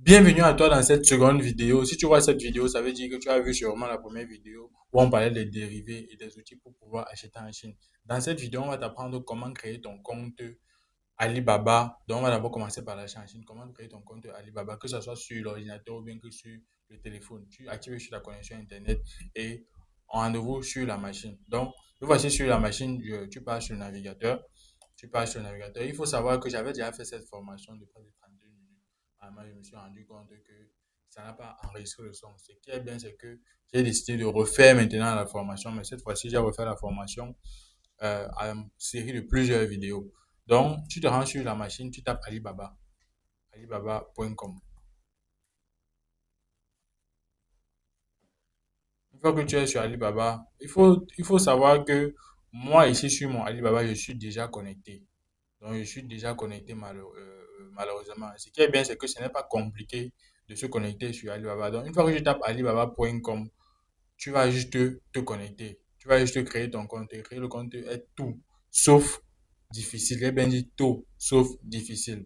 Bienvenue à toi dans cette seconde vidéo. Si tu vois cette vidéo, ça veut dire que tu as vu sûrement la première vidéo où on parlait des dérivés et des outils pour pouvoir acheter en Chine. Dans cette vidéo, on va t'apprendre comment créer ton compte Alibaba. Donc, on va d'abord commencer par l'achat en Chine. Comment créer ton compte Alibaba, que ce soit sur l'ordinateur ou bien que sur le téléphone. Tu actives sur la connexion Internet et en rendez-vous sur la machine. Donc, une fois sur la machine, tu pars sur le navigateur. Tu pars sur le navigateur. Il faut savoir que j'avais déjà fait cette formation de près de 32 minutes. Vraiment, je me suis rendu compte que ça n'a pas enregistré le son. Ce qui est bien, c'est que j'ai décidé de refaire maintenant la formation, mais cette fois-ci, j'ai refait la formation à une série de plusieurs vidéos. Donc, tu te rends sur la machine, tu tapes Alibaba, alibaba.com. Une fois que tu es sur Alibaba, il faut savoir que moi, ici sur mon Alibaba, je suis déjà connecté. Donc, je suis déjà connecté malheureusement. Ce qui est bien, c'est que ce n'est pas compliqué de se connecter sur Alibaba. Donc, une fois que tu tapes alibaba.com, tu vas juste te connecter. Tu vas juste créer ton compte. Et créer le compte est tout sauf difficile. J'ai bien dit tout sauf difficile.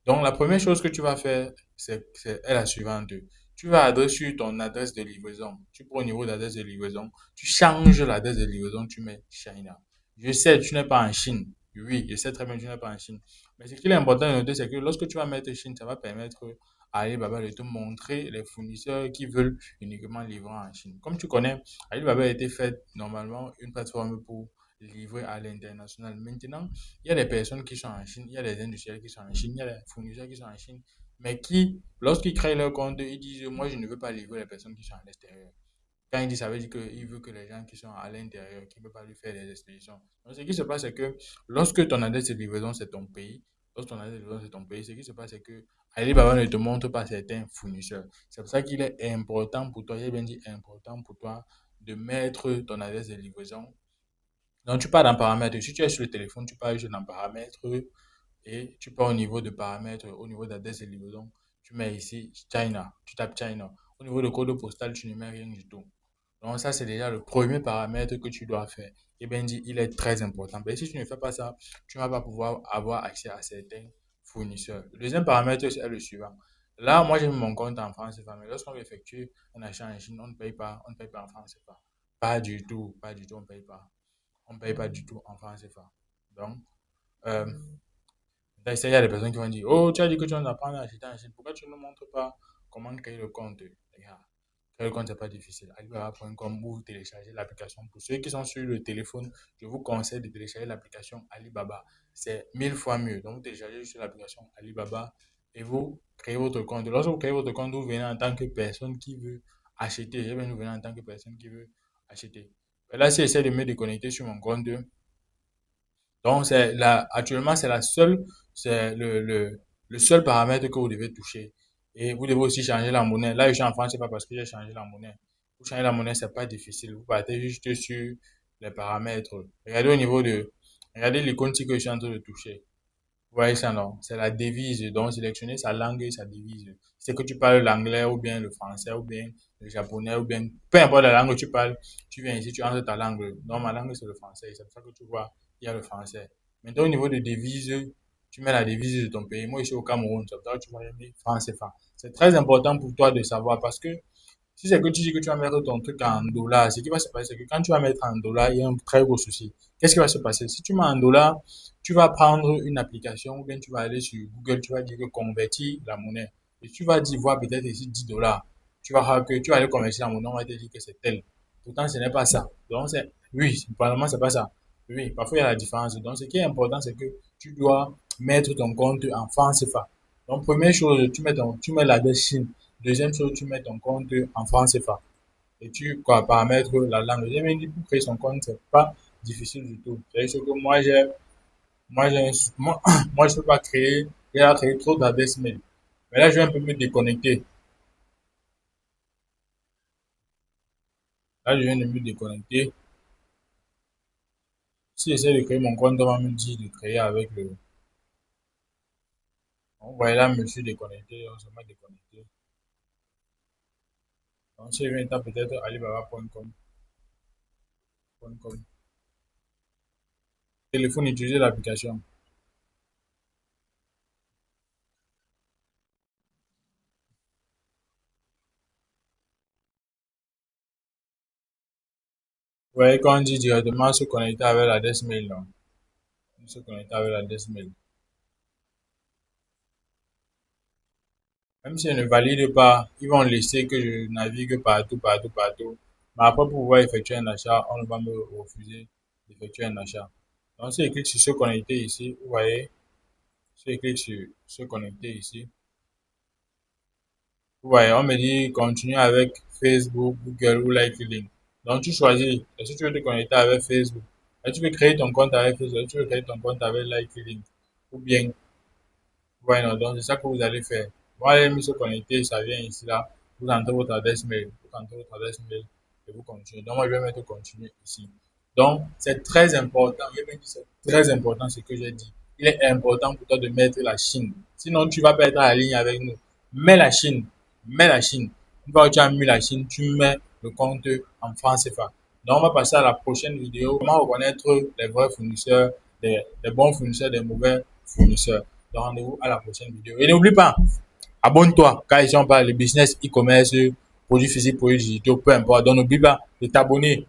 Donc, la première chose que tu vas faire, est la suivante. Tu vas aller sur ton adresse de livraison. Tu prends au niveau d'adresse de livraison. Tu changes l'adresse de livraison. Tu mets China. Je sais, tu n'es pas en Chine. Oui, je sais très bien que tu n'es pas en Chine. Mais ce qu'il est important de noter, c'est que lorsque tu vas mettre Chine, ça va permettre à Alibaba de te montrer les fournisseurs qui veulent uniquement livrer en Chine. Comme tu connais, Alibaba a été fait normalement une plateforme pour livrer à l'international. Maintenant, il y a des personnes qui sont en Chine, il y a des industriels qui sont en Chine, il y a des fournisseurs qui sont en Chine, mais qui, lorsqu'ils créent leur compte, ils disent, moi, je ne veux pas livrer les personnes qui sont à l'extérieur. Quand il dit, ça veut dire qu'il veut que les gens qui sont à l'intérieur, qui ne peuvent pas lui faire des expéditions. Donc, ce qui se passe, c'est que lorsque ton adresse de livraison, c'est ton pays, lorsque ton adresse de livraison, c'est ton pays, ce qui se passe, c'est que Alibaba ne te montre pas certains fournisseurs. C'est pour ça qu'il est important pour toi, j'ai bien dit important pour toi, de mettre ton adresse de livraison. Donc, tu pars dans paramètres. Si tu es sur le téléphone, tu pars juste dans paramètres et tu pars au niveau de paramètres, au niveau d'adresse de livraison. Tu mets ici China. Tu tapes China. Au niveau de code postal, tu ne mets rien du tout. Donc, ça, c'est déjà le premier paramètre que tu dois faire. Et bien dit, il est très important. Mais si tu ne fais pas ça, tu ne vas pas pouvoir avoir accès à certains fournisseurs. Le deuxième paramètre, c'est le suivant. Là, moi, j'ai mis mon compte en France CFA, mais lorsqu'on effectue un achat en Chine, on ne paye pas en France CFA. Pas du tout, pas du tout, on ne paye pas. On ne paye pas du tout en France CFA. Donc, euh, il y a des personnes qui vont dire, oh, tu as dit que tu vas nous apprendre à acheter en Chine. Pourquoi tu ne nous montres pas comment créer le compte? Les gars, créer le compte, c'est pas difficile. Alibaba.com ou télécharger l'application. Pour ceux qui sont sur le téléphone, je vous conseille de télécharger l'application Alibaba. C'est 1000 fois mieux. Donc, vous téléchargez sur l'application Alibaba et vous créez votre compte. Lorsque vous créez votre compte, vous venez en tant que personne qui veut acheter. Je vais nous venir en tant que personne qui veut acheter. Et là, si j'essaie de me déconnecter sur mon compte, donc, actuellement, c'est le seul paramètre que vous devez toucher. Et vous devez aussi changer la monnaie. Là, je suis en France, c'est pas parce que j'ai changé la monnaie. Pour changer la monnaie, c'est pas difficile. Vous partez juste sur les paramètres. Regardez l'icône que je suis en train de toucher. Vous voyez ça, non? C'est la devise. Donc, sélectionnez sa langue et sa devise. C'est que tu parles l'anglais ou bien le français ou bien le japonais ou bien peu importe la langue que tu parles, tu viens ici, tu entres ta langue. Non, ma langue, c'est le français. C'est pour ça que tu vois, il y a le français. Maintenant, au niveau de devise, tu mets la devise de ton pays. Moi, je suis au Cameroun. C'est pour ça que tu vois, il y a francs CFA. C'est très important pour toi de savoir parce que si c'est que tu dis que tu vas mettre ton truc en dollars, ce qui va se passer, c'est que quand tu vas mettre en dollars, il y a un très gros souci. Qu'est-ce qui va se passer? Si tu mets en dollars, tu vas prendre une application ou bien tu vas aller sur Google, tu vas dire que convertir la monnaie. Et tu vas dire, voir peut-être ici 10 dollars. Tu vas voir que tu vas aller convertir la monnaie, on va te dire que c'est tel. Pourtant, ce n'est pas ça. Donc, oui, probablement, c'est pas ça. Oui, parfois, il y a la différence. Donc, ce qui est important, c'est que tu dois mettre ton compte en France CFA. Donc, première chose, tu mets l'adresse Chine. Deuxième chose, tu mets ton compte en France CFA. Et tu quoi, paramètres la langue. J'ai même dit pour créer son compte, c'est pas difficile du tout. C'est juste que moi, moi, je peux pas créer, j'ai à créer trop d'adresses mail. Mais là, je vais un peu me déconnecter. Là, je viens de me déconnecter. Si j'essaie de créer mon compte, on va me dire de créer avec le. Bon, voilà, là, je me suis déconnecté, on se met déconnecté. Donc, si je viens taper peut-être alibaba.com. Téléphone, utiliser l'application. Ouais, quand on dit directement se connecter avec l'adresse mail, non. Se connecter avec l'adresse mail. Même si je ne valide pas, ils vont laisser que je navigue partout, partout, partout. Mais après, pour pouvoir effectuer un achat, on va me refuser d'effectuer un achat. Donc, si je clique sur se connecter ici, vous voyez, si je clique sur se connecter ici, vous voyez, on me dit continue avec Facebook, Google ou LinkedIn. Donc, tu choisis. Est-ce que tu veux te connecter avec Facebook? Est-ce que tu veux créer ton compte avec Facebook? Est-ce que tu veux créer ton compte avec LinkedIn? Ou bien ouais, non, donc c'est ça que vous allez faire. Vous allez me se connecter, ça vient ici, là. Vous entrez votre adresse mail. Vous entrez votre adresse mail et vous continuez. Donc, moi, je vais mettre continuer ici. Donc, c'est très important. Je vais dire c'est très important ce que j'ai dit. Il est important pour toi de mettre la Chine. Sinon, tu vas pas être en ligne avec nous. Mets la Chine. Mets la Chine. Une fois que tu as mis la Chine, tu mets le compte en France CFA. Donc, on va passer à la prochaine vidéo. Comment reconnaître les vrais fournisseurs, les bons fournisseurs, des mauvais fournisseurs. Donc, rendez-vous à la prochaine vidéo. Et n'oublie pas, abonne-toi, car ici on parle de business, e-commerce, produits physiques, produits digitaux, peu importe. Donc, n'oublie pas de t'abonner.